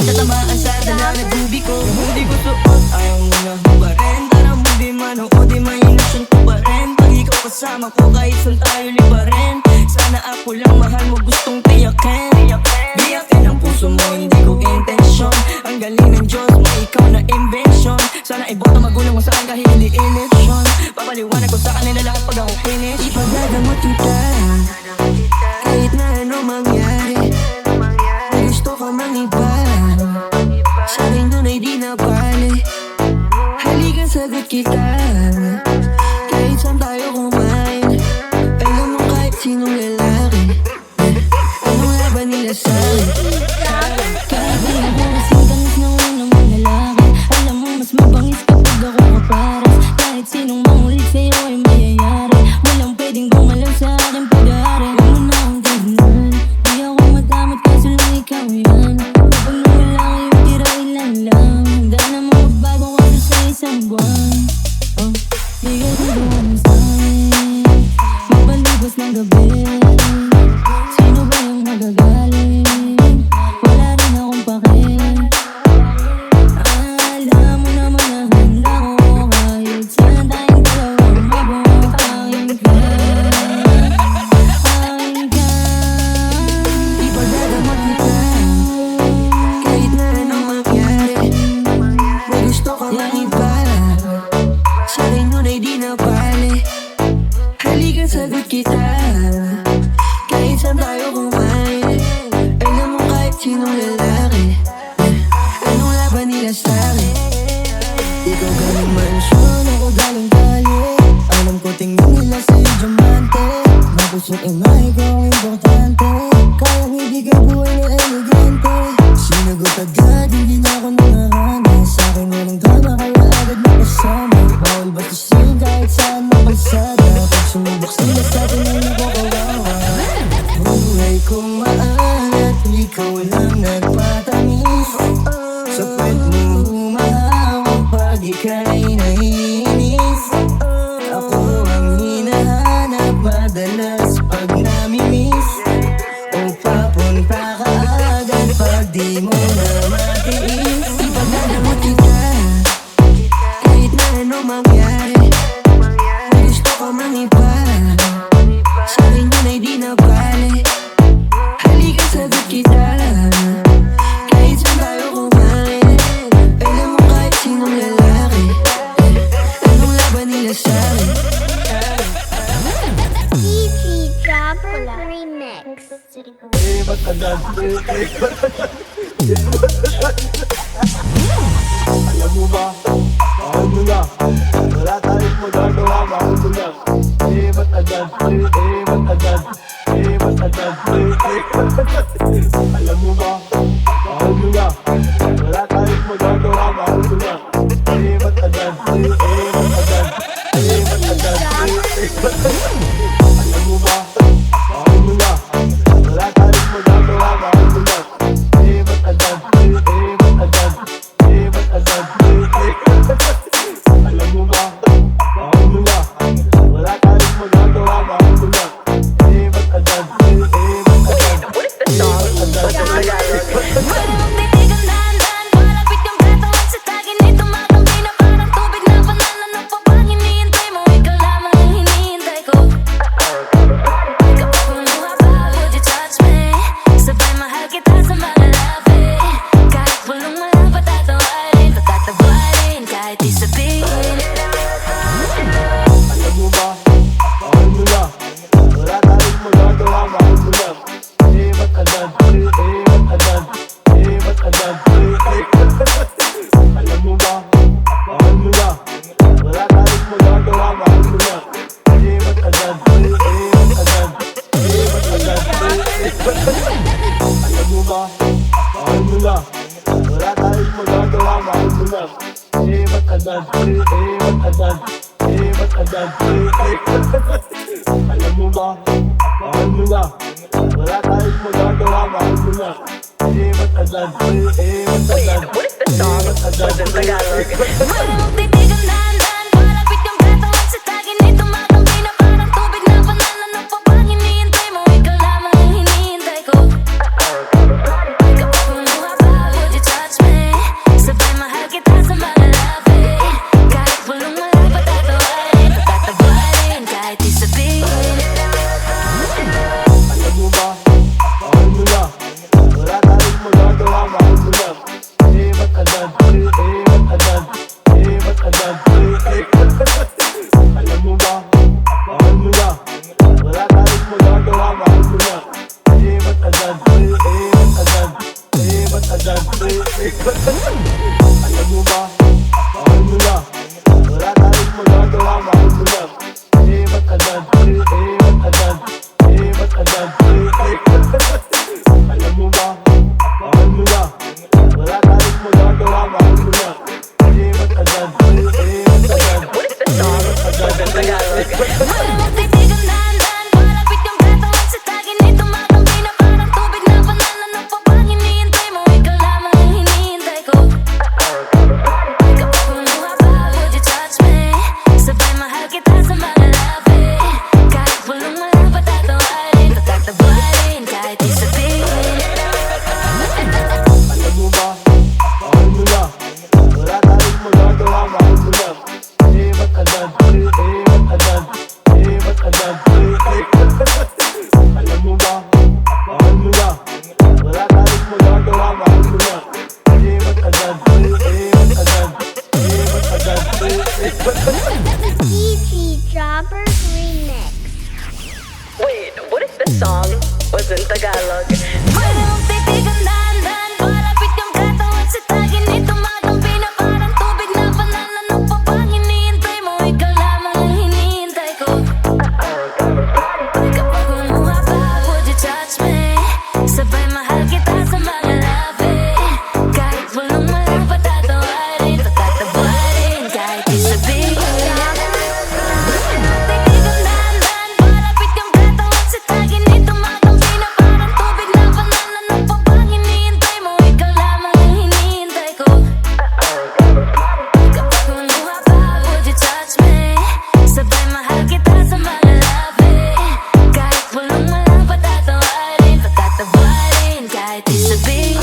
Tatamaan sa dala na dubi ko. Kung di ko suot, ayaw mo na hubarin. Tara mo di man o di mainasyon ko pa rin. Pag ikaw kasama ko kahit saan tayo libarin. Sana ako lang mahal mo gustong tiyakin. Biyakin ang puso mo, hindi ko intensyon. Ang galing ng Diyos, may ikaw na invention. Sana iboto magulang mo sa akin kahit hindi eleksyon. Papaliwanag ko sa kanila lahat pag ako finish. Ipagagamot kita kahit na ano mangyari. Gusto ka mang iba, sa'kin doon ay di napali. Halika sagot kita kahit saan tayo kumain. Alam mo kahit sinong lalaki, anong laban nila sa'kin. Kaibigan ko kasing tanis na unang mga lalaki. Alam mo mas mabangis kapag ako kaparas. Kahit sinong mangulit sa'yo ay mayayari. Walang pwedeng gumalaw sa aking pag-aari. Huwag mo na akong tignan, di ako madamot kaso lang ikaw yan. Kapag nawala kayong tira ilan lang, handa namang magbago kasi sa isang buwan. Di ka tutuwan sa'kin magpalibos ng gabi. Sino ba yung magagaling? Wala rin akong pake. Alam mo naman na handa ko kahit saan tayong dalawang mabong. Akin ka, akin ka. Ipagagamot kita kahit na ano mangyari. May gusto ka mang iba, sa'kin doon ay di napali. Halika sagot kita kahit saan tayo kumain. Alam mo kahit sinong lalaki, anong laban nila sa'kin. Ikaw galing mansyon, ako galing kalye. Alam ko tingin nila sa'yo diamante. Mapusok ang mahi ko ang importante. Kayang hindi ka buhay na elegante. Sinagot agad, hindi na ako nangahanas. Sa'kin walang drama, kaya agad nakasama. Bawal bastusin kahit saan mapalsada. Pag sumubok sila sa'tin ay nakukawawa. Buhay kong maalat, ikaw lang nagpatamis. Sa puwet mo humahawak pag ika'y naiinis. Ako ang hinahanap madalas pag namimiss. O papunta ka agad pag di mo na matiis. Ipagagamot kita kahit na ano mangyari. Gusto ka mang iba, sa'kin yun ay di napali. Halika sagot kita kahit saan tayo kumain. Alam mo kahit sinong lalaki, anong laban nila sa'kin. EP Dracula Remix. Alam mo ba, mahal mo na. Wala tayong magagawa, mahal mo na. Matagal, matagal, matagal. Alam mo ba, mahal mo na. Wala tayong magagawa, mahal mo na. Matagal, matagal, matagal. Alam mo ba, mahal mo na. Wala tayong magagawa, mahal mo na. Matagal, matagal. Alam mo ba, mahal mo na. Wala tayong magagawa, mahal mo na. Matagal, Pwede mong titigan dahan-dahan, malapit kang katawan sa tagin ay tumatampi na parang tubig na banal. Ano pa bang hinihintay mo? Ikaw lamang ang hinihintay ko. Kapag luluha pa, would you touch me? Sabay mahal kita sa mga labi. Kahit walang wala, patatawarin, patatawarin, kahit di sabihin. alam mo ba, mahal mo na. Wala tayong magagawa, mahal mo na. Matagal, matagal, matagal. Alam mo ba, mahal mo na. Wala tayong magagawa, mahal mo na. Matagal, matagal, matagal. Alam mo ba, mahal mo na. Wala tayong magagawa, mahal mo na. Matagal, matagal, matagal. Alam mo ba, mahal mo na. Wala tayong magagawa, mahal mo na. Matagal, matagal, matagal. Pwede mong titigan dahan-dahan, malapit kang katawan sa tagin ay tumatampi na parang tubig na banal. Ano pa bang hinihintay mo? Ikaw lamang ang hinihintay ko. Kapag luluha pa, would you touch matagal, alam mo ba, mahal mo na. Wala tayong magagawa, mahal mo na. Matagal, matagal, matagal, alam mo ba, mahal mo na. Wala tayong magagawa, mahal mo na. Matagal, matagal, Malamang titigan dahan-dahan, palapit yung katawan sa tagin ay tumatampi na parang tubig na banal. Ano pa bang hinihintay mo? Ikaw lamang ang hinihintay ko. Kapag kumuha pa, would you touch me? Sabay mahal kita sa mga labi. Kahit bulong walang patatawarin, patatawarin, kahit di sabihin. alam mo ba, mahal mo na. Wala tayong magagawa, mahal mo na. Matagal, matagal, matagal, alam mo ba, mahal mo na. Wala tayong magagawa, mahal mo na. Matagal, matagal, matagal, DT Jobbers Remix. Wait, what if the song was in Tagalog? Malamang titigan dahan-dahan, palapit yung katawan sa tagin ay tumatampi na parang tubig na banal. Ano pa bang hinihintay mo? Ikaw lamang ang hinihintay ko. Kapag kumuha pa, would you touch me? Sabay mahal kita sa mga labi. Kahit bulong walang patatawarin, patatawarin, kahit di sabihin. Titigan dahan-dahan, palapit yung katawan sa tagin ay tumatampi na parang tubig na banal. Ano pa bang hinihintay mo? Ikaw lamang ang hinihintay ko. Kapag kumuha pa, would you touch me? Sabay mahal kita sa mga labi. Kahit bulong walang patatawarin, patatawarin, kahit di sabihin.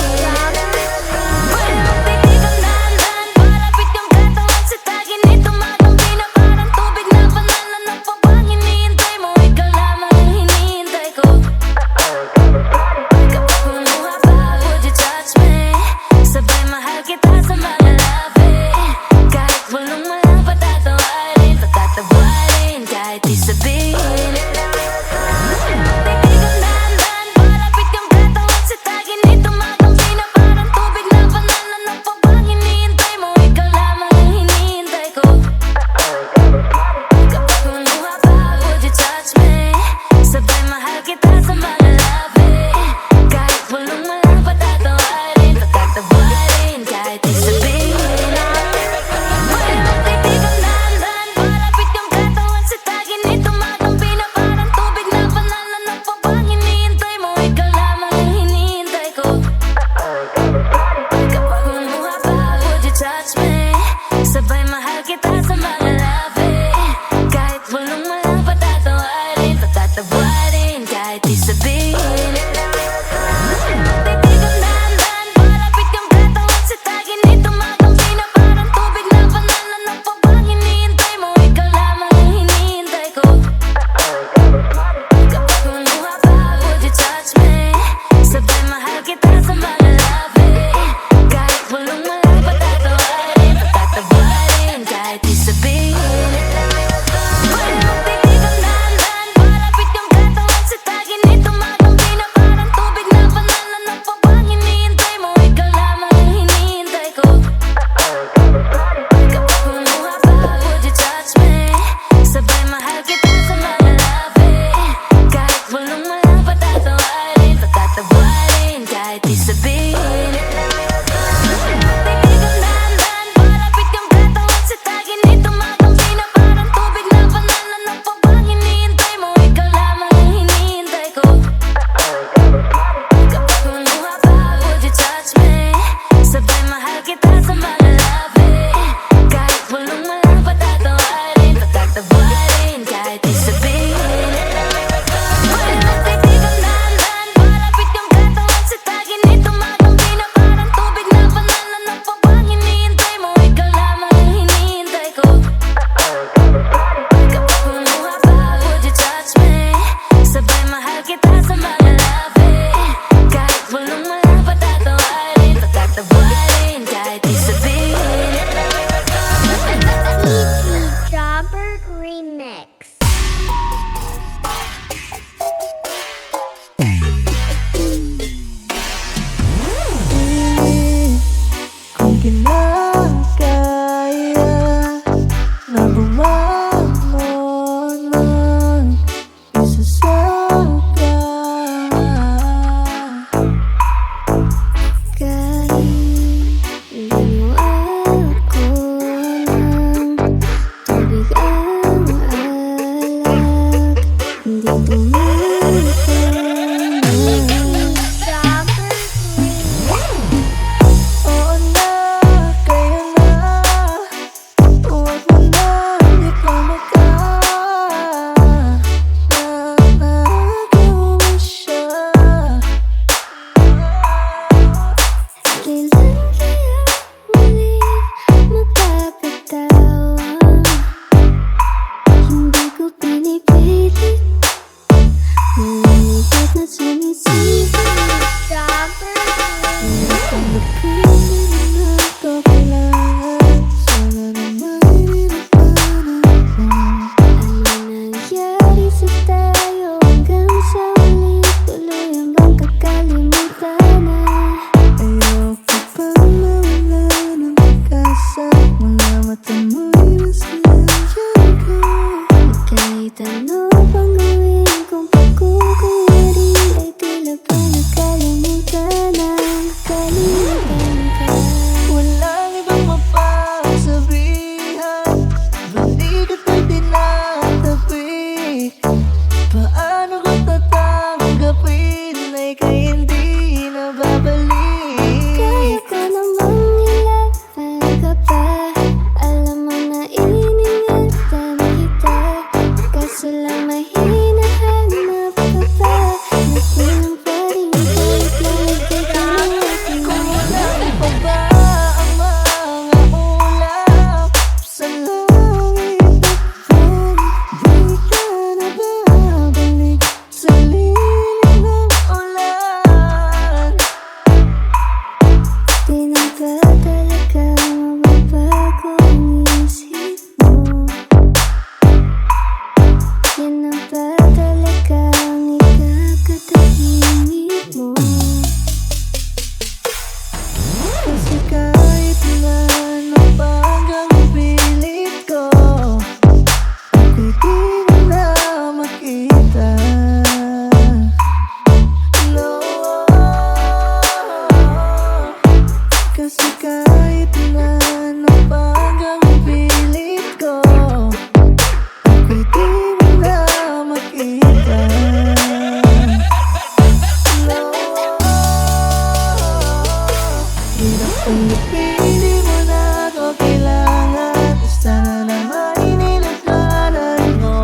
Malamang titigan dahan-dahan, palapit yung katawan sa tagin ay tumatampi na parang tubig na banal. Ano pa bang hinihintay mo? Ikaw lamang ang hinihintay ko. Kapag kumuha pa, would you touch me? Sabay mahal kita sa mga labi. Kahit bulong walang patatawarin, patatawarin, kahit di sabihin. Titigan dahan-dahan, palapit yung katawan sa tagin ay tumatampi na parang tubig na banal. Ano pa bang hinihintay mo? Ikaw lamang ang hinihintay ko. Kapag kumuha pa, would you touch me? Sabay mahal kita sa mga labi. Kahit bulong walang patatawarin, patatawarin, kahit di sabihin. Malamang titigan dahan-dahan, palapit yung katawan sa tagin ay tumatampi na parang tubig na banal. Ano pa bang hinihintay mo? Ikaw lamang ang hinihintay ko. Kapag kumuha pa, would you touch me? Sabay mahal kita sa mga labi. Kahit bulong walang patatawarin, patatawarin, kahit di sabihin. Titigan dahan-dahan, palapit yung katawan sa tagin ay tumatampi na parang tubig na banal. Ano pa bang hinihintay mo? Ikaw lamang ang hinihintay ko. Kapag kumuha pa, would you touch me? Sabay mahal kita sa mga labi. Kahit bulong walang patatawarin, patatawarin, kahit di sabihin. Malamang titigan dahan-dahan, palapit yung katawan sa tagin ay tumatampi na parang tubig na banal. Ano pa bang hinihintay mo? Ikaw lamang ang hinihintay ko. Kapag kumuha pa, would you touch me? Sabay mahal kita sa mga labi. Kahit bulong walang patatawarin, patatawarin, kahit di sabihin. Titigan dahan-dahan, palapit yung katawan sa tagin ay tumatampi na parang tubig na banal. Ano pa bang hinihintay mo? Ikaw lamang ang hinihintay ko. Kapag kumuha pa, would you touch me? Sabay mahal kita sa mga labi. Kahit bulong walang patatawarin, patatawarin, kahit di sabihin. Malamang titigan dahan-dahan, palapit yung katawan sa tagin ay tumatampi na parang tubig na banal. Ano pa bang hinihintay mo? Ikaw lamang ang hinihintay ko. Kapag kumuha pa, would you touch me? Sabay mahal kita sa mga labi. Kahit bulong walang patatawarin, patatawarin, kahit di sabihin. DT Jobbers Remix. nangyari sa tayo hanggang sa huli? Tuluyan bang kakalimutan na? Ayoko pang mawala ng pag-asa. Mga mata mo'y nasayang ko. Kahit ano pang gawin kung pagkukunwari ay tila ba nakalimutan na. Nakalimutan ka. Walang ibang mapagsabihan, balik at may tinatabi. Paano ko tatanggapin ay kay hindi na babalik? Kaya ko namang ilaban ka pa. Alam mo na iningatan kita, kaso lang may hinahanap ka pa. Nakulang pa rin kahit lalagay ka ng aking Kung walang pa ba ang mga ulap sa langit at buwan, di ka na babalik sa lilim ng ulan. Di na ba talaga mababago ang isip mo? Yan na ba talaga ang ikakatahimik mo? Kasi kahit na ano pa hanggang pilit ko, ako'y di mo na makita. No. Kasi kahit na ano pa hanggang pilit ko, ako'y di mo na makita. No. Hirap tanggapin, di mo na ako kailangan. Basta na naman inilagkanan mo.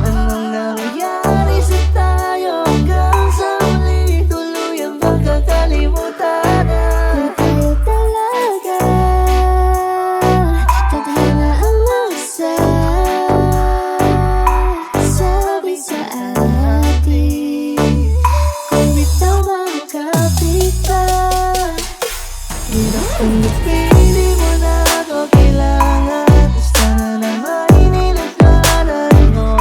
Anong nangyayari sa tayo hanggang sa huli? Tuluyan bang kakalimutan na? Kung tayo talaga, tadhana ang magsasabi sa atin. Kung bitaw makapit pa, Hirap tanggapin, di mo na ako kailangan. Basta na naman inilagkanan mo.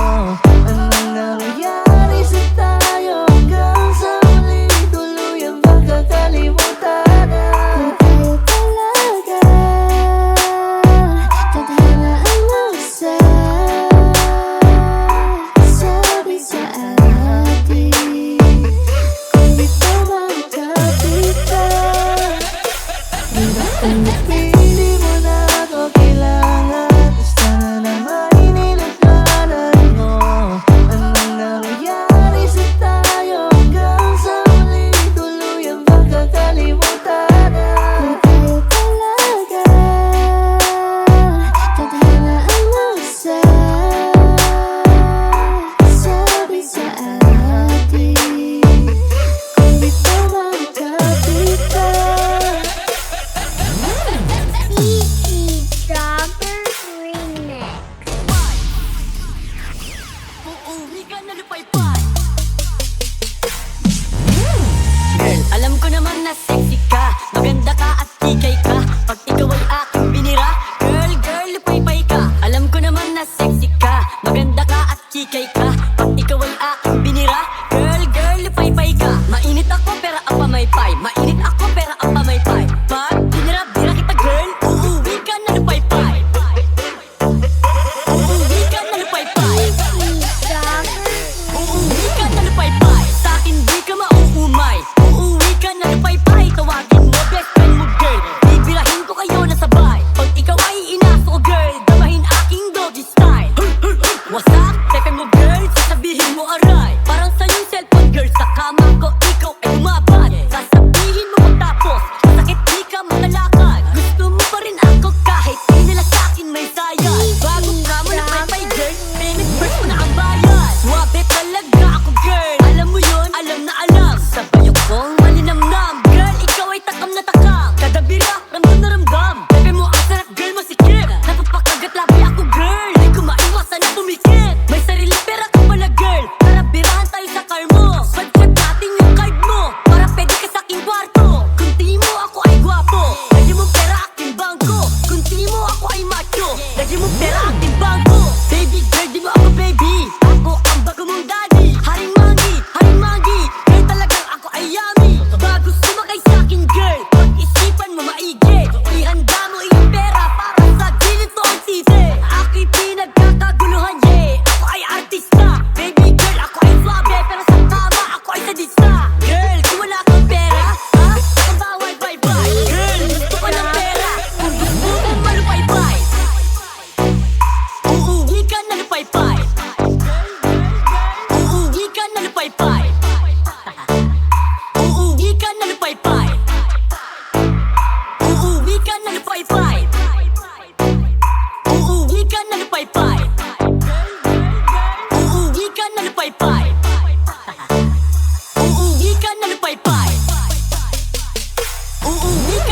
Anong nangyayari sa tayo hanggang sa huli? Tuluyan bang kakalimutan na? kung tayo talaga, tadhana ang magsasabi sa atin. Kung bitaw makapit pa, Hirap tanggapin, di mo na ako kailangan. Basta na naman inilagkanan mo. Anong nangyayari sa tayo hanggang sa huli? Tuluyan bang kakalimutan na? kung tayo talaga, tadhana ang magsasabi sa atin. Kung bitaw makapit pa,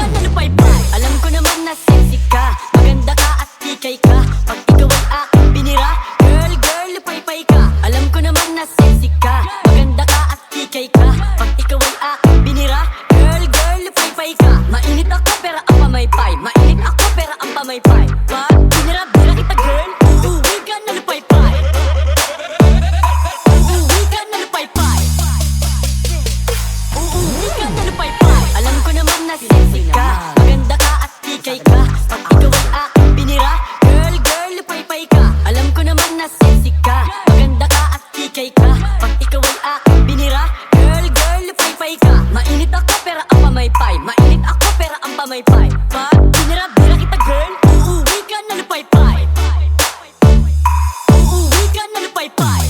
ka na lupay-pay. Alam ko naman na sexy ka, maganda ka at tikay ka. Pag ikaw ay aking binira, girl, girl, lupay-pay ka. Alam ko naman na sexy ka, maganda ka at tikay ka. Pag ikaw ay aking binira, girl, girl, lupay-pay ka. Mainit ako pero ang pamaypay, mainit ako pero ang pamaypay. Pag binira-bira kita girl, uuwi ka na lupay-pay. Uuwi ka na lupay-pay. Uuwi ka na lupay-pay. Alam ko naman na sexy ka, maganda ka at tikay ka. Pag ikaw ay aking binira, girl, girl, lupay-pay ka. Alam ko naman na sexy ka, maganda ka at tikay ka. Pag ikaw ay aking binira, girl, girl, lupay-pay ka. Mainit ako pero ang pamaypay, mainit ako pero ang pamaypay. Pag binira-bira kita girl, uuwi ka na lupay-pay. Uuwi ka na lupay-pay.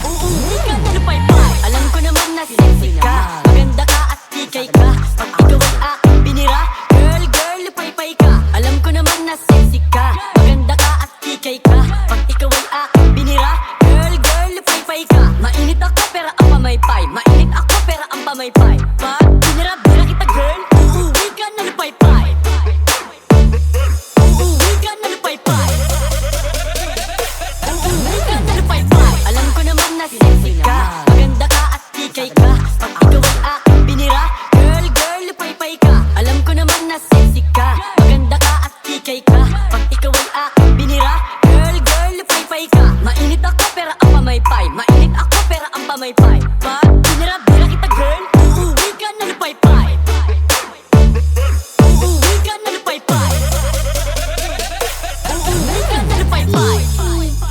Uuwi ka na lupay-pay. Alam ko naman na sexy ka, maganda ka at tikay ka. Pag ikaw ay aking binira, girl, girl, lupay-pay ka. Alam ko naman na sexy ka, maganda ka at tikay ka. Pag ikaw ay aking binira, girl, girl, lupay-pay ka. Mainit ako pero ang pamaypay, mainit ako pero ang pamaypay. Pag binira-bira kita girl, uuwi ka na lupay-pay. Uuwi ka na lupay-pay. Uuwi ka na lupay-pay. Alam ko naman na sexy ka, maganda ka at tikay ka. Pag ikaw ay aking binira, girl, girl, lupay-pay ka. Alam ko naman na sexy ka, maganda ka at tikay ka. Pag ikaw ay aking binira, girl, girl, lupay-pay ka. Mainit ako pero ang pamaypay, mainit ako pero ang pamaypay. Pag binira-bira kita girl, uuwi ka na lupay-pay. Uuwi ka na lupay-pay. Uuwi ka na lupay-pay.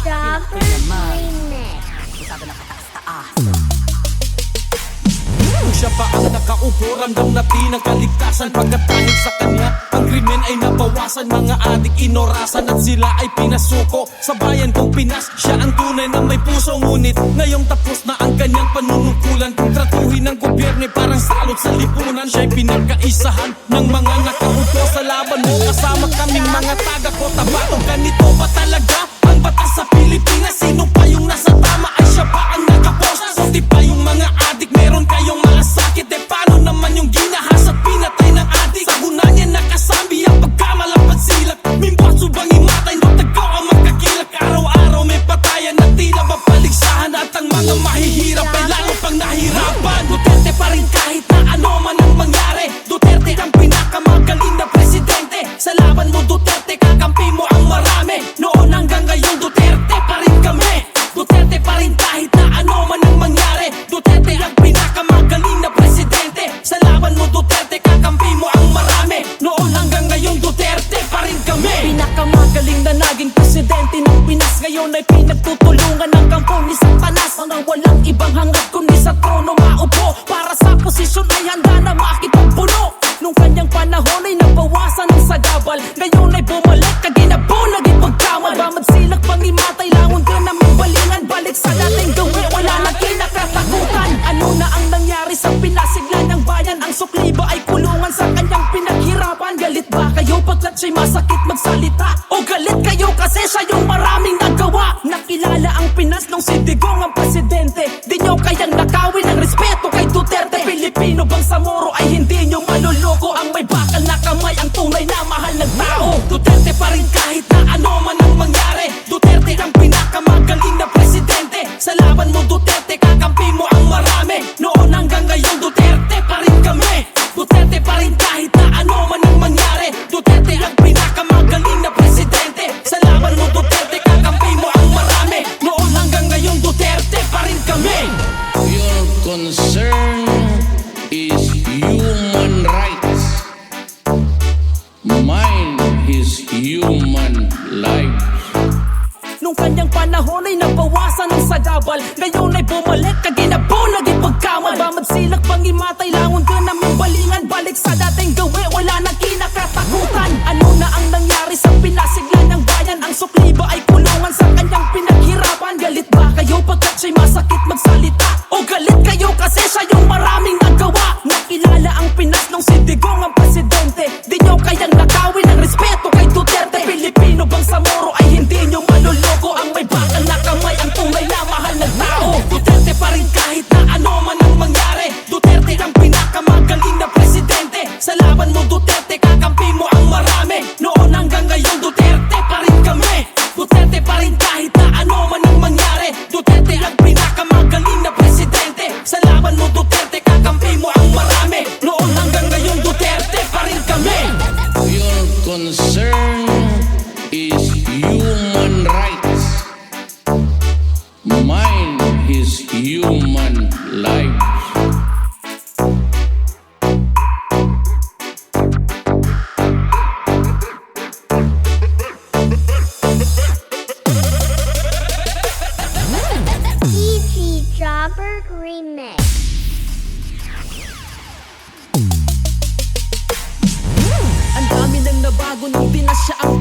Jobber Remix. Kung siya pa ang nakaupo, ramdam natin ang kaligtasan. Pagkat dahil sa kanya, ang krimen ay nabawasan. Mga adik inorasan at sila ay pinasuko. Sa bayan kong Pinas, siya ang tunay na may puso. Ngunit ngayong tapos na ang kanyang panunungkulan. Kung tratuhin ng gobyerno parang salot sa lipunan. Siya'y pinagkaisahan ng mga nakaupo sa laban mo. Kasama kaming mga taga-Cotabato. Ganito ba talaga ang batas sa Pilipinas? Sino pa yung nasa tama ay siya pa ang nakapos? So di pa yung mga adik, meron kayong malasakit. E paano naman yung ginahas at pinatay ng adik? Sa gunanya nakasabi ang pagkamalapad silak. Mimbaso bang imatay, no tagaw ang magkakilak. Araw-araw may patayan na tila mapaligsahan. At ang mga mahihirap ay lalo pang nahirapan. Duterte pa rin kahit na ano man ang mangyari. Duterte ang pinakamagaling na presidente. Sa laban mo Duterte, kakampi mo ang marami. Noon hanggang ngayon Duterte pa rin kami. Duterte pa rin kahit na ano man ang mangyari. Duterte ang pinakamagaling na presidente. Sa laban mo Duterte, kakampi mo ang marami. Noon hanggang ngayon Duterte pa rin kami. Pinakamagaling na naging presidente ng Pinas. Ngayon ay pinagtutulungan ng kampo ni Satanas. Mga walang ibang hangad kundi sa trono maupo. Para sa posisyon ay handa na makipagpuno. Nung kanyang panahon ay nabawasan ng sagabal. Ngayon ay bumalik kaginapo, naging pagkamal. Bamad silak pangimatay, langon ka namin balingan. Balik sa dating gawi, wala nang kinakatakutan. Ano na ang nangyari sa pinasigla ng bayan? Ang sukli ba ay kulungan sa kanyang pinaghirapan? Galit ba kayo pagkat siya'y masakit magsalita? O galit kayo kasi siya yung maraming nagawa? Nakilala ang Pinas nung si Digong ang presidente. Di nyo kayang nakawin ang respeto kay Duterte. Pilipino bang sa Moro ay hindi nyo maluloko? Ang may bakal na kamay, ang tunay na mahal ng tao. Duterte pa rin kahit na ano man ang mangyari. Duterte ang pinakamagaling na presidente. Sa laban mo Duterte, kakampi mo ang marami. Noon hanggang ngayon Duterte pa rin kami. Duterte pa rin kahit na ano man ang mangyari. Duterte ang pinakamagaling na presidente. Sa laban mo Duterte, kakampi mo ang marami. Noon hanggang ngayon Duterte pa rin kami. Your concern is human rights. Mine is human lives. Nung kanyang panahon ay nabawasan ng sagabal. Ngayon ay bumalik kaginapo, naging pagkamal. Bamad silak pangimatay, langon ka namin balingan. Balik sa dating gawi, wala nang kinakatakutan. Ano na ang nangyari sa pinasigla ng bayan? Ang sukli ba ay kulungan sa kanyang pinaghirapan? Galit ba kayo pagkat siya'y masakit magsalita? O galit kayo kasi siya yung maraming nagawa? Nakilala ang Pinas nung si Digong ang presidente. Di nyo kayang nakawin ang respeto kay Duterte. Pilipino bang sa Moro ay hindi nyo maluloko? Ang may bakal na kamay, ang tunay na mahal ng tao. Duterte pa rin kahit na ano man ang mangyari. Duterte ang pinakamagaling na presidente.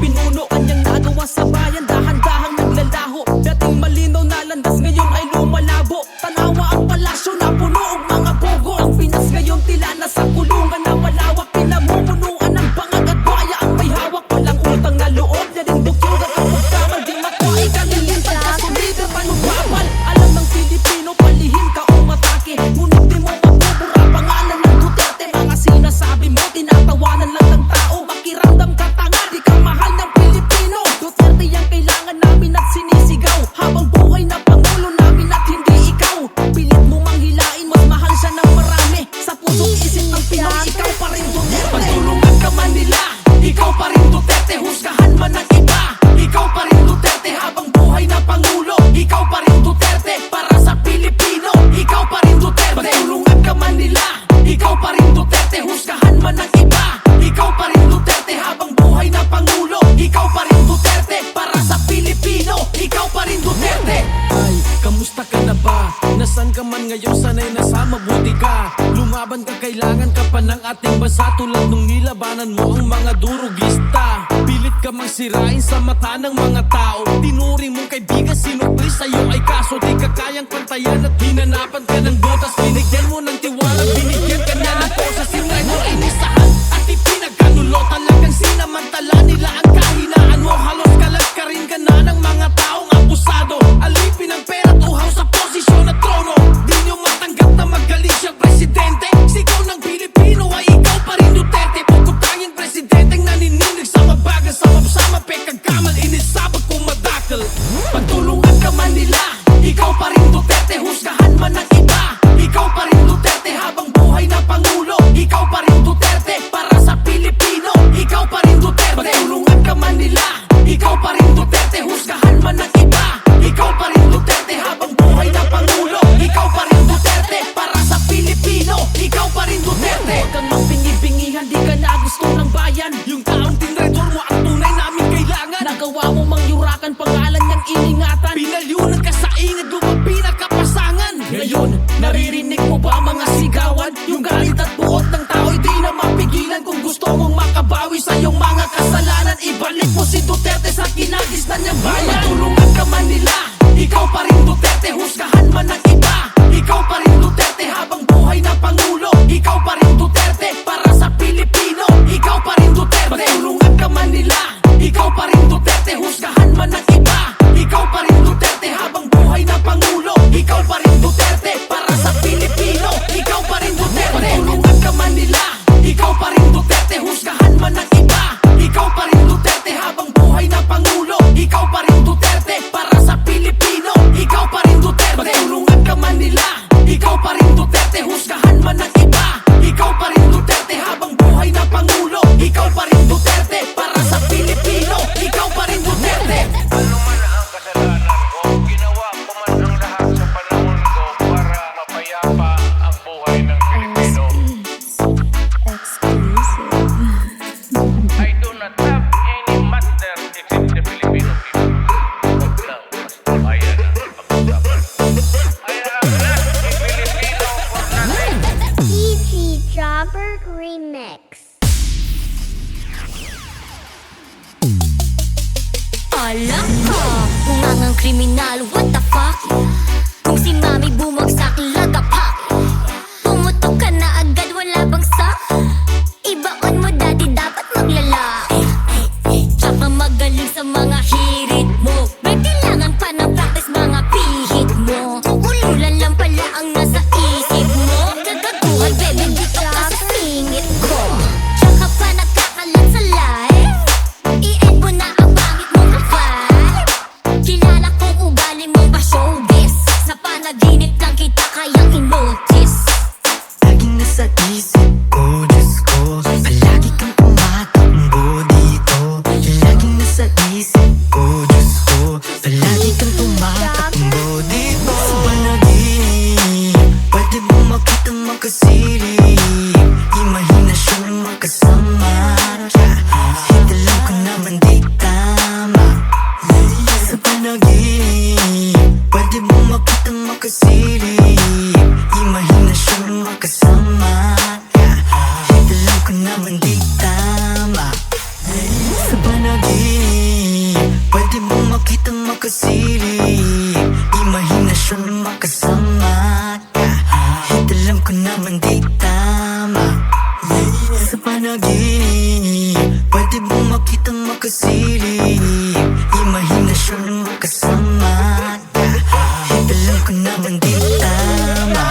pinuno. Kanyang nagawa sa bayan, dahan-dahang naglalaho. Dating malinaw na landas, ngayon ay lumalabo. Tanawa ang palasyo na puno og mga bogo. Ang Pinas ngayon tila nasa kulungan na malawak. Pinamumunuan ng bangag at baya ang may hawak. Walang utang na loob, na rin dukyugan ang pagkamal. Di makuha kalilipan ka, sumida panubabal. Alam ng Pilipino, palihim ka o matake. Ngunit di mo mabubura pangalan ng Duterte. Mga sinasabi mo, tinatawanan lang ng tao. Makiramdam ka tanga, di ka mahal ng Pilipino. Duterte ang kailangan namin at sinisigaw. Habang buhay na Pangulo namin at hindi ikaw. Pilit mo manghilain, mas mahal siya ng marami. Sa puso't isip ng Pinoy, ikaw pa rin Duterte. Pagtulungan ka man nila, ikaw pa rin Duterte. Husgahan man ng iba, ikaw pa rin Duterte. Habang buhay na Pangulo, ikaw pa rin Duterte. Para sa Pilipino, ikaw pa rin Duterte. Pagtulungan ka man nila, ikaw pa rin Duterte. Husgahan man ng iba, ikaw pa rin Duterte. Habang buhay na Pangulo, ikaw pa rin Duterte. Para sa Pilipino, ikaw pa rin Duterte. Ay, kamusta ka na ba? Nasaan ka man ngayon, sana'y nasa mabuti ka. Lumaban ka, kailangan ka pa ng ating bansa. Tulad nung nilabanan mo ang mga durugista. Pilit ka mang sirain sa mata ng mga tao. Tinuri mong kaibigan, sinukli sa'yo ay kaso. Di ka kayang pantayan at hinanapan ka ng botas. Binigyan mo ng tiwala, binigyan ka niya ng posas. Sinray mo inisahan at ipinagkanulo. Talagang sinamantala nila ang kahinaan mo. Halos kalat ka rin ka na ng mga taong abusado. Alipin ang pera, tuhaw sa posisyon at trono. Di nyo matanggap na magaling siyang presidente. Sigaw ng Pilipino ay ikaw pa rin Duterte. Pagkutanging presidenteng nanininig sa mabagal. Sama-sama pekagkamal, inisabag kung madakal. Pagtulungan ka man nila, ikaw pa rin Duterte. Husgahan man ng iba, ikaw pa rin Duterte. Habang buhay na Pangulo, ikaw pa rin Duterte. Para sa Pilipino, ikaw pa rin Duterte. Pagtulungan ka man nila, ikaw pa rin Duterte. Husgahan man ng iba, ikaw pa rin Duterte. Habang buhay na Pangulo, ikaw pa rin Duterte. Para sa Pilipino, ikaw pa rin Duterte. Huwag kang magbingi-bingihan, di ka na gusto ng bayan. Yung taong tinredor mo ang tunay namin kailangan. Nagawa mo mangyurakan, pangalan niyang iningatan. Pinalyunan ka sa ingid, lumapi na kapasangan. Ngayon, naririnig mo ba mga sigawan? Yung galit at buot ng tao'y di na mapigilan. Kung gusto mong makabawi sa iyong mga kasalanan, ibalik mo si Duterte sa kinagisnan niyang bayan. Tulungan ka man nila, ikaw pa rin Duterte. Husgahan man ng iba, ikaw pa rin Duterte. Habang buhay na Pangulo, ikaw pa rin Duterte. Para sa Pilipino, ikaw pa rin Duterte. Pagtulungan ka man nila, ikaw pa rin Duterte. Husgahan man ng iba, ikaw pa rin Duterte. Habang buhay na Pangulo, ikaw pa rin Duterte. Para sa Pilipino, ikaw pa rin Duterte. Pagtulungan ka man nila, ikaw pa rin Duterte. Husgahan man ng iba, ikaw pa rin Duterte. Habang buhay na Pangulo, ikaw pa rin Duterte. Para sa Pilipino, ikaw pa rin Duterte. Pagtulungan ka man nila, ikaw pa rin Duterte. Husgahan man ng iba, ikaw pa rin Duterte. Habang buhay na Pangulo, ikaw pa rin Duterte. Para sa Pilipino, ikaw pa rin Duterte. Ano man ang kasalanan ko, ginawa ko man ang lahat sa panahon ko para mapayapa ang buhay ng Pilipino. I do not have any master except the Filipino people. Huwag lang, basta bayan ang pag-usapan. I have not a Filipino for nothing. DJ Jobber Remix. Alam ko, kung ang kriminal, what the fuck? Kung si mami bumagsak, lagapak. Pumutok ka na agad, wala bang sak? Ibaon mo dati, dapat maglalaki. Tsaka magaling sa mga hirit mo. May kailangan pa ng practice, mga pihit mo. Ululan lang pala ang nasa isip mo. Kagaguhan, bebe, dito ka sa singit ko. Tsaka pa nakakalat sa life. I-end mo na ang pangit mong vibe. Kilala kong ugali mo ba showbiz? Sa panaginip lang kita kayang i-notice. Laging nasa isip ko, Diyos ko. Palagi kang tumatakbo dito. Laging nasa isip ko, Diyos ko. Palagi kang tumatakbo dito. Sa panaginip, pwede mo makita makasilip. Imahinasyon makasama. Hindi alam ko naman di tama. Sa panaginip, pwede mo makita makasilip. Imahinasyon makasama. Hindi alam ko naman di tama. Sa panaginip Sa panaginip, pwede bang makitang makasilip? Imahinasyon ng magkasama. Alam ko naman di tama.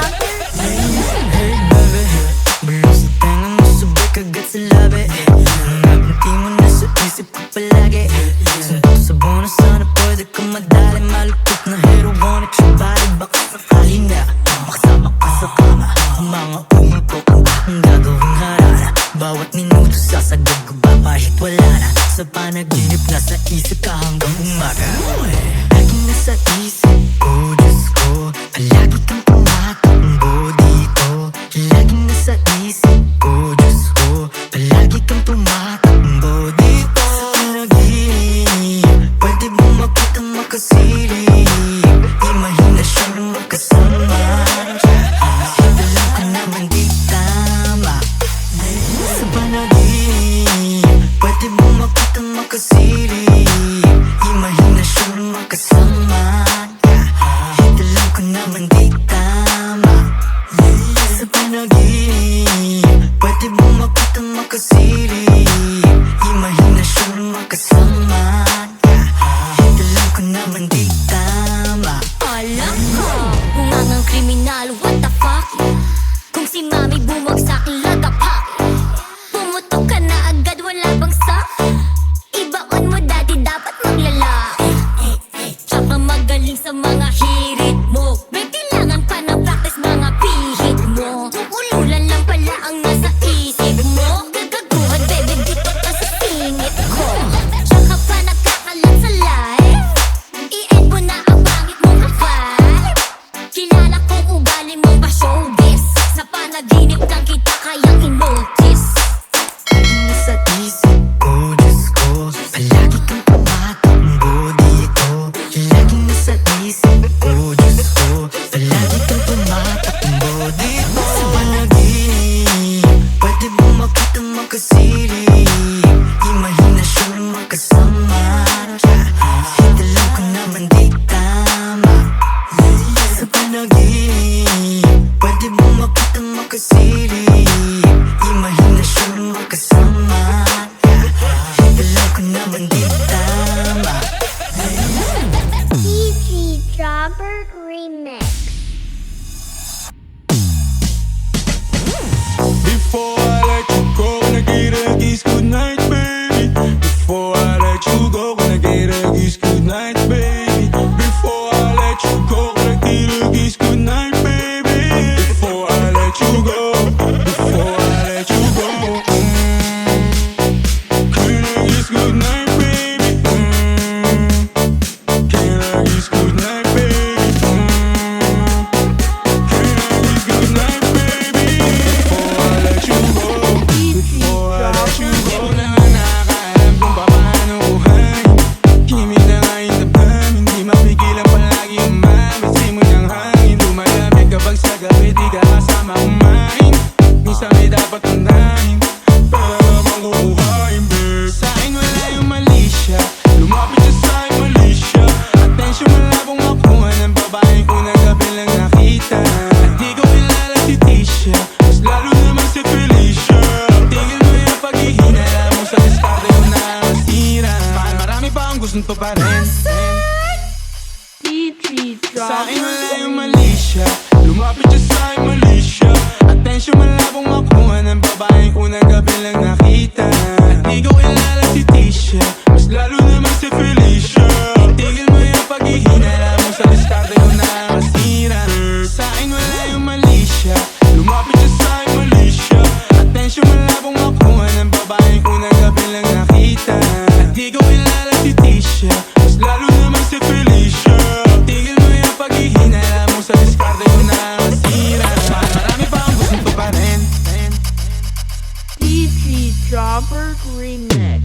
Hey baby, bulong sa tenga mo, sabay kagat sa labi. Ang abinti mo na sa isip ko palagi. Suntok sa bonus, sana pwede ka madali. Malupit na hero, wanna your body. Baka sakali na makasama ka sa kama. Ang mga umulpo ko ang gagawing harana. Bawat minuto sasagad ko ba kahit wala na. Sa panaginip nasa isip ka hanggang umaga. Laging nasa isip ko, Diyos ko, palagi kang tumatakbo dito. Laging nasa isip ko, Diyos ko, palagi kang tumatakbo dito. Sa panaginip, pwede bang makitang makasilip? Imahinasyon ng magkasama. Alam ko naman di tama. Sa panaginip, pwede bang makitang makasilip? Imahinasyon ng magkasama. Alam ko naman di tama. Sa panaginip, pwede bang makitang makasilip? Imahinasyon ng magkasama. Alam ko naman di tama. Alam ko, bungangang kriminal, what the fuck? Kung si mami bumagsak, lagapak. Pumutok ka na agad, wala bang sak? Ibaon mo dati, dapat maglalaki. Tsaka magaling sa mga hirit mo. May kailangan pa ng practice, mga pihit mo. Ululan lang pala ang nasa isip mo. Gagaguhan, baby, dito ka sa singit ko. Tsaka pa nakakalat sa life. I-end mo na ang pangit mong vibe. Kilala kong ugali mo ba showbiz? Sa panaginip lang kita kayang in-notice. Laging nasa isip ko, Diyos ko, palagi kang tumatakbo dito. Laging nasa isip ko, Diyos ko, palagi kang tumatakbo dito. Sa panaginip, pwede bang makitang makasilip? Imahinasyon ng magkasama. Alam ko naman di tama. Sa panaginip, pwede bang makitang makasilip? Imahinasyon ng magkasama. Alam ko naman di tama. DJ Jobber Remix. Before I let you go, when I get a kiss, good night, baby. Before I let you go, when I get a kiss, good night, baby. Before I let you go, when I get a kiss, good night, baby. Before I let you go, before I let you go, can I kiss good night, baby? Can I kiss good night, baby? Can I kiss good night, baby? Before I let you go, before I let you go, na nakakaalam kung paano buhay. Kimig na nga yung damdamin, hindi mapigilan palagi umamit. Simoy ng hangin, lumalamig kapag sa gabi di ka kasama kumain. Minsan may dapat unahin, pero naman kukuhain, babe. Sa'kin wala yung mali siya, lumapit siya sa'kin mali siya. Atensyon malabong makuha ng babaeng unang gabi lang nakita. At di ko kilala si Tisha, mas lalo naman si Felicia. Tigil mo yung paghihinala mo sa diskarte mo na masira. Marami pa ang gustong to pa rin. Sa'kin wala yung mali siya, lumapit siya sa'kin mali siya. Atensyon malabong makuha ng babaeng unang gabi lang nakita. At di ko kilala si Tisha, mas lalo naman si Felicia. Tigil mo yung paghihinala mo sa diskarte mo na masira. Sa'kin wala yung mali siya, lumapit siya sa'kin mali siya. Atensyon malabong makuha ng babaeng unang gabi lang nakita. At di ko kilala si Tisha, mas lalo naman si Felicia. Tigil mo yung paghihinala mo sa diskarte mo na masira. Marami pa ang gustong to pa rin. DJ Jobber Remix.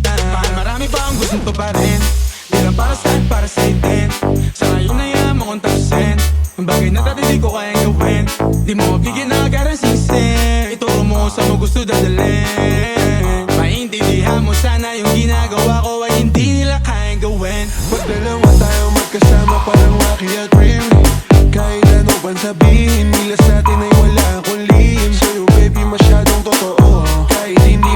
Marami pa ang gustong to pa rin. Di lang para sa'kin, para sa'yo din. Sa ngayon na yan mo kung tapusin ang bagay na dati di ko kayang gawin. Di mo mabigyan na agad ang singsin. Ituro mo kung saan mo gusto dadalhin. Maintindihan mo sana yung ginagawa ko ay hindi nila kayang gawin. Pag dalawa tayo magkasama parang Rocky at Riri. Kahit ano pang sabihin, milas natin ay wala akong lihim. Sa'yo baby masyadong totoo, kahit hindi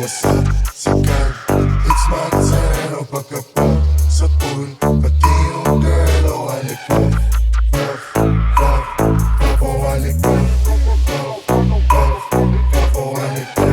what's up, sikat. It's my turn, o pagkapa sa pool. Pati yung girl, o halik ka. Pop, o halik ka. Pop, o halik ka. Pop, o halik ka.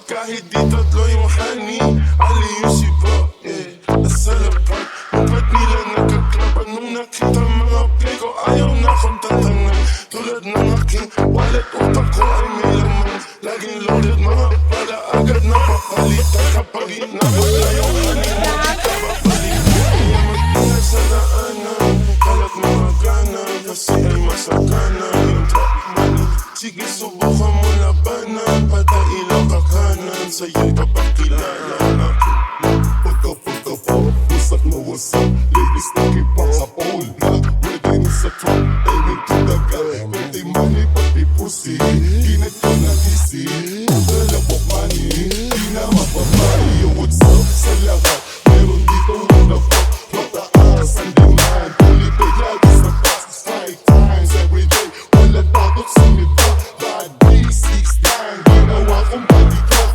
Kahit di tatlo yung honey, ali yung sipa, nasa lapat. Ba't nila nagkaklapan nung nakita mga play ko? Ayaw na akong tatangan, tulad ng aking wallet. Utak ko ay may laman, laging loaded. Mga pala agad na papalitan kapag inabot na yung honey mo, di ka babalik. Kaya mag-ingat sa daanan, kalat mga gana, kasi ay masakana yung trap money. Sige, subukan mo labanan, patailaw ka kanan, sa'yo'y papakilala ako. Pagka-pagka-po, wasak na wasak, ladies nakipak sa pole. Wedding sa truck, aiming to the guy, pwede money pati pussy, ginit ko na isi, pagkalabok money, di na mapapay. Yo, what's up sa lahat, meron dito wala fuck, mataas ang demand, tulipay lagi sa taas, 5 times every day, wala takot sumita. Bad B69, ginawa kong body clock.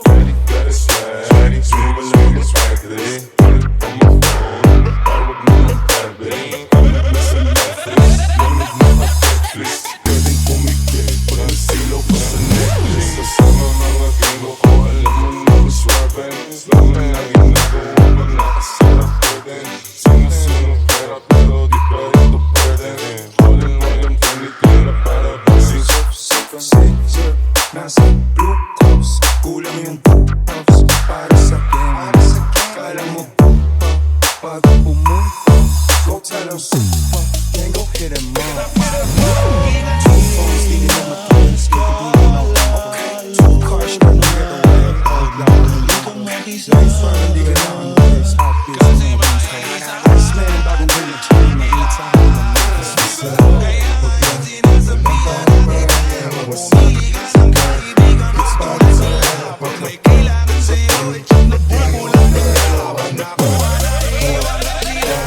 Ready, got it swag. Ready, swim a little swag today. Put it on my phone, tawag mo magtabi. Nasa Netflix, lamig mo ka Netflix. Pwedeng kumikit, pag nasilaw pa sa necklace. Kasama mga gino ko, alam mo na maswaben. Lang na lang ginagawa pag nakasarap pwede. Sinusunod pera pero di pa rin to pwede. All-in all yung tinitira para basing. Sensor, nasa blue cups, kulang yung 2 puffs para sa game. Kala mo pupa, pag pumunta, go tell them super, then go hit them up. 2 phones, di nila matulis, hindi nila okay. 2 cars, gonna get away, all down. Life fun, di ka na ang days, hot business, Iceman, bagong rin ang chain, nakita ko na mga sisa. What's up? It's party time. May kailangan sa'yo, nagbubulan na laban. Nakuha na iwan na nila.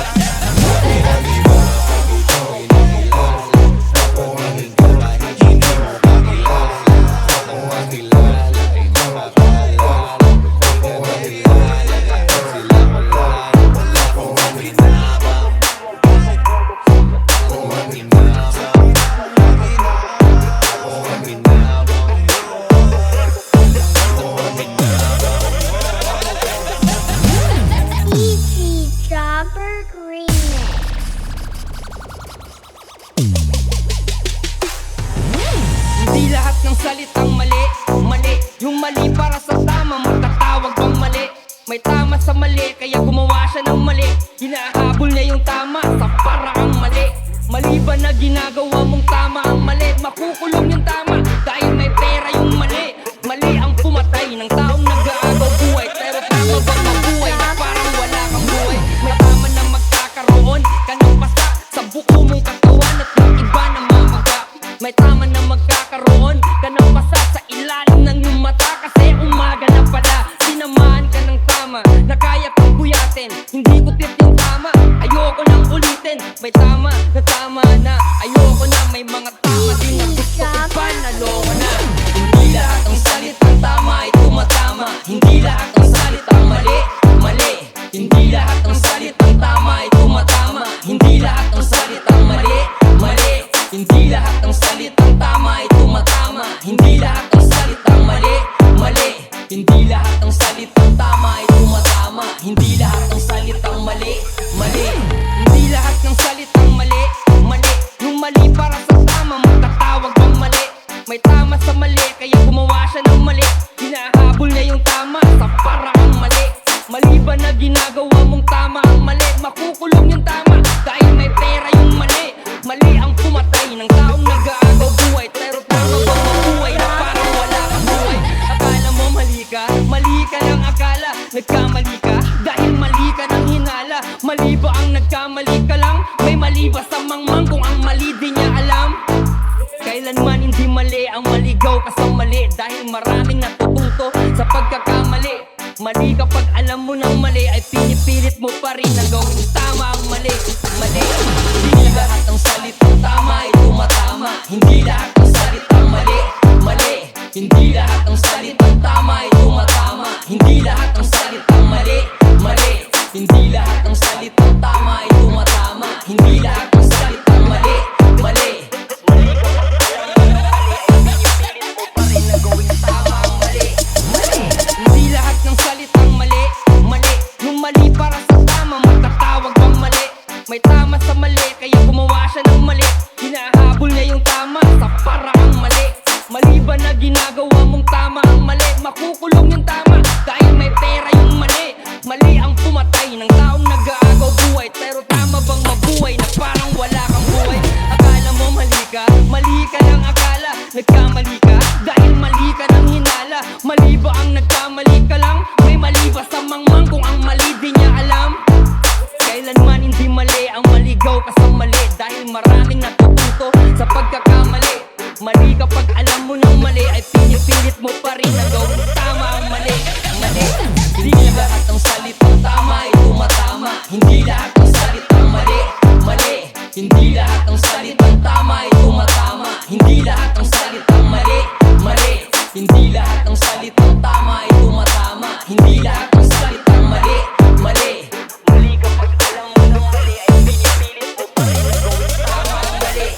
E.G. Jobberg Remix. Hindi lahat ng salitang mali, mali. Yung mali para sa tama, matatawag bang mali? May tama sa mali, kaya gumawa siya ng mali. Hinahabol niya yung tama sa paraang mali. Mali ba na ginagawa mong tama ang mali? Makukulong yung tama dahil may pera yung mali. Mali ang pumatay ng taong nag-aagaw buhay. Pero tama bang mabuhay na parang wala kang buhay? May tama na magkakaroon ka ng pasa sa buko mong katawan at yung iba na mamaga. May tama na magkakaroon ka ng pasa sa ilalim ng iyong mata, kasi umaga na pala. Sinamahan ka ng tama na kaya pang buyatin. Hindi ko tip yung tama, ayoko nang ulitin. May tama na ayoko na. May mga tama din na gusto ko pa, naloko na. Hindi lahat ang salitang tama ay tumatama. Hindi lahat ang salitang mali, mali. Hindi lahat ang salitang tama ay tumatama. Hindi Mali ba ang nagkamali ka lang? May mali ba sa mangmang kung ang mali di niya alam? Kailanman hindi mali ang maligaw ka sa mali, dahil maraming natututo sa pagkakamali. Mali kapag alam mo ng mali ay pinipilit mo pa rin na gawin tama ang mali. Mali, hindi lahat ng salitang tama ay tumatama. Hindi lahat ng salitang mali, mali. Hindi lahat ng salitang tama ay tumatama. Hindi lahat ng salitang mali, mali. Hindi lahat ng salitang tama ay tumatama. Hindi lahat ng salitang mali, mali. Mali kapag alam mo ng mali ay pinipilit mo pa rin na gawin tama ang mali. Mali, hindi lahat ng salitang mali, mali. Yung mali para sa tama, matatawag bang mali? May tama sa mali, kaya gumawa siya ng mali. Hinahabol niya yung tama sa paraang mali. Mali ba na ginagawa mong tama ang mali? Makukulong yung tama dahil may pera yung mali. Mali ang pumatay ng taong nag-aagaw buhay, pero tama bang mabuhay na parang wala kang buhay? Akala mo mali ka lang akala. Nagkamali ka dahil mali ka ng hinala. Mali ba ang nagkamali ka lang? May mali ba sa mangmang kung ang mali di niya alam? Kailanman hindi mali ang maligaw ka sa mali, dahil maraming natututo sa pagkakamali. Mali kapag alam mo ng mali ay pinipilit mo pa rin na gawin tama ang mali. Mali, hindi lahat ng salitang tama ay tumatama. Hindi lahat ng salitang mali, mali. Hindi lahat ng salitang tama ay tumatama. Hindi lahat ng salitang mali, mali. Hindi lahat ng salitang tama ay tumatama. Hindi lahat ng salitang mali, mali. Mali kapag alam mo ng mali ay pinipilit mo pa rin na gawin tama ang mali.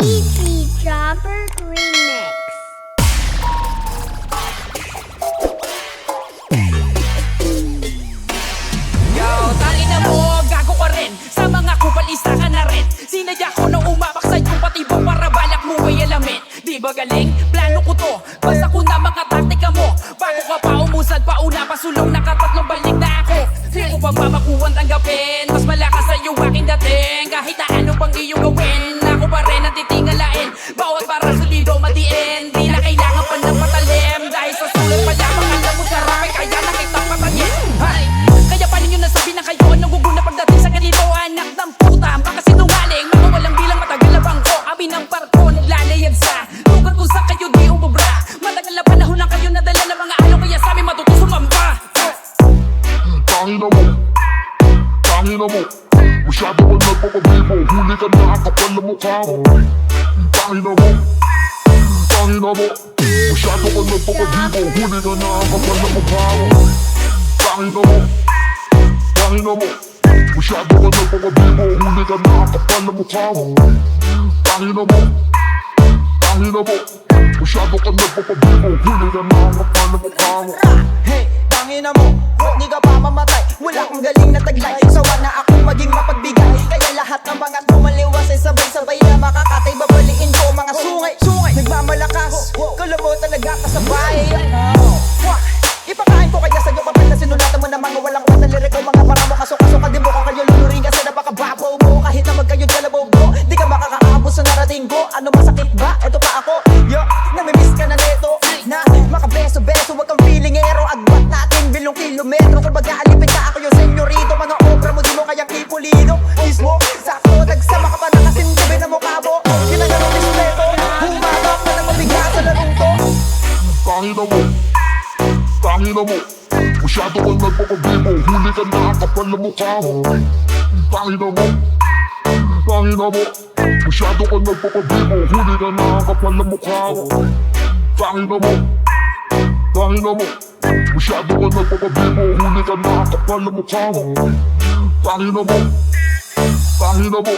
EP Jobber Remix. Yo, tali na mo, gago ka rin. Sa mga kupalista ka na rin. Sinadya ko na umapak sa iyong patibok para balak mo ay alamin. Di ba galing? Plano ko to. Basta ko na mga taktika mo. Bago ka pa umusad, pauna pasulong, nakatatlong balik na ako. Di ko pagbabakuhan tanggapin. Mas malakas sa iyo aking dating. Kahit na ano pang iyong gawin, ako pa rin ang titingalain. Bawat para solido matiin. Di na kailangan pa ng patalim. Dahil sa sulat pa lamang alam mo sarap ay kaya nakitang patayin. Hay! Kaya paano nyo nasabi na kayo ang guguna pagdating sa ganito? Anak ng puta, baka sinungaling. Mga walang bilang matagal na bangko. Amin ang barko, naglalayag sa lugar kung saan kayo di umubra. Matagal na panahon lang kayo nadala ng mga along, kaya sa amin matutusong mamba. Tangina mo, tangina mo. Masyado ka nagpapabibo, huli ka na ang kapal na mukha mo. Tangina mo, tangina mo. Masyado ka nagpapabibo, huli ka na ang kapal na mukha mo. Tangina mo, tangina mo. Masyado ka nagpapabibo, huli ka na ang kapal na mukha mo. Tangina mo, tangina mo. Masyado ka nagpapabibo, huli ka na ang kapal na mukha mo. Hey, tangina mo, di ka pa mamatay. Wala akong galing na taglay. Sawa na akong maging mapagbigay. Kaya lahat ng mga tumaliwas ay sabay-sabay na makakatay. Babaliin ko mga sungay, nagmamalakas. Kalabaw talaga kasabay. Ipakain ko kaya sa'yo kapal na sinulatan mo na mga walang kwenta lirik ko. Mga para mo kaso-kaso ka din mo kung kayo lulurin kasi napakababaw mo. Kahit na magkayo kalabaw mo, di ka makakaabot sa narating ko. Ano masakit ba? Eto pa ako, yo, namimiss ka na neto. Na makabeso-beso, wag kang feelingero. Agbat natin bilong kilometro. Kung mag-aalipin ka ako yung senyorito. Mga obra mo di mo kayang ipulido. Mismo, sakto, nagsama ka pa na kasing gabi na mukha mo. Ginagano respeto, humabak na lang mabigat sa larong to. Tangina mo, tangina mo. Masyado ka nagpapabibo, huli ka na ang kapal na mukha mo. Tangina mo, tangina mo. Masyado ka nagpapabibo, huli ka na ang kapal na mukha mo. Tangina mo, tangina mo. Masyado ka nagpapabibo, huli ka na ang kapal na mukha mo. Tangina mo, tangina mo.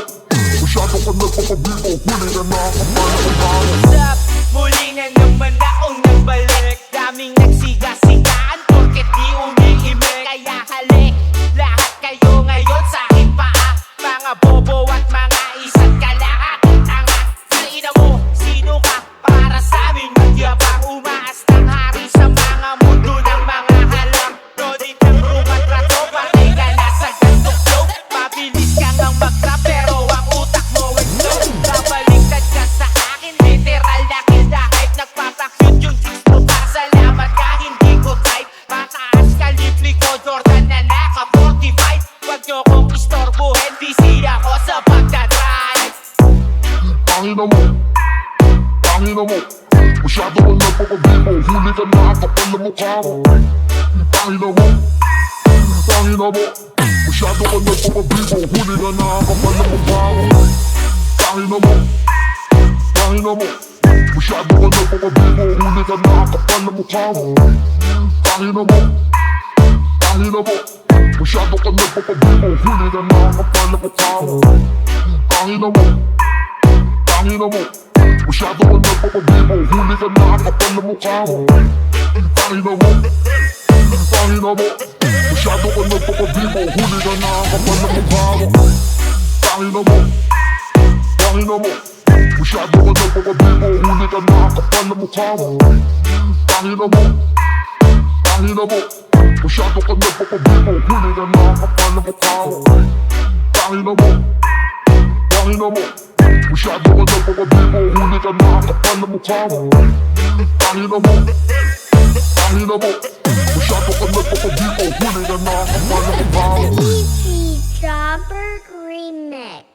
Masyado ka nagpapabibo, huli ka na ang kapal na mukha mo. Stop, muli na naman akong nagbalik. Daming nagsiga-sigaan porket di umiimik. Kaya halik, lahat kayo ngayon sa aking paa. Mga bobo at mga isang kalahat. Tanga, salina mo, sino ka para sa amin? Magyabang umaas ng hari sa mga mundo ng mga halang. Rodin ng rumat rato, patay ka na sa gantong flow. Mabilis ka ngang mag-rap pero ang utak mo ay slow. Babaliktad ka sa akin, literal na kill the hype. Nagpapakyut yung chicks mo pa, salamat ka, hindi ko type. Mataas ka mong istorbohin, busy ako sa pagdadrive. Tangina mo, tangina mo, masyado ka nagpapabibo, huli ka na kapal na mukha mo. Tangina mo, tangina mo, masyado ka nagpapabibo, huli ka na kapal na mukha mo. Tangina mo, tangina mo, masyado ka nagpapabibo, huli ka na kapal na mukha mo. Tangina mo, tangina mo, masyado ka nagpapabibo, huli ka na kapal na mukha mo. Tangina mo, tangina mo, masyado ka nagpapabibo, huli ka na kapal na mukha mo. Tangina mo, tangina mo, masyado ka nagpapabibo, huli ka na kapal na mukha mo. Tangina mo, tangina mo, masyado ka nagpapabibo, huli ka na kapal na mukha mo. Tangina mo, tangina mo, masyado ka nagpapabibo, huli ka na kapal na mukha mo. Tangina mo, tangina mo, masyado ka nagpapabibo, huli ka na kapal na mukha mo. Tangina mo, tangina mo, masyado ka nagpapabibo, huli ka na kapal na mukha mo. EP Dropper Remix.